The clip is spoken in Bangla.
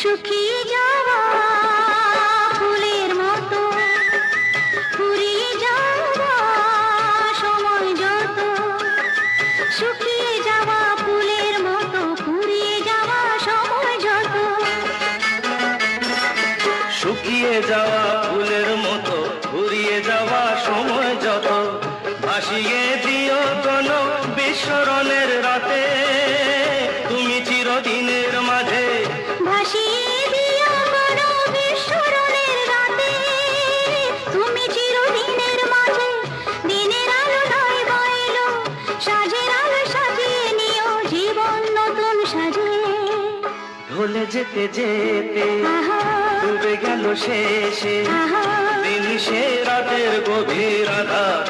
শুকিয়ে যাওয়া ফুলের মতো ফুরিয়ে যাওয়া সময় যত, শুকিয়ে যাওয়া ফুলের মতো ফুরিয়ে যাওয়া সময় যত, শুকিয়ে যাওয়া ফুলের মতো ফুরিয়ে যাওয়া সময় যত, ভাসিয়ে দিও কোনো বিস্মরণের রাতে তুমি চিরদিনের মাঝে, ভাসিয়ে দিও কোনো বিস্মরণের রাতে তুমি চিরদিনের মাঝে। দিনের আলো নয় বইলো সাজের আলো সাজিয়ে নিও জীবন নতুন সাজে। ঢলে যেতে যেতে ডুবে গেল শেষে দিন, সে রাতের গভীর আধার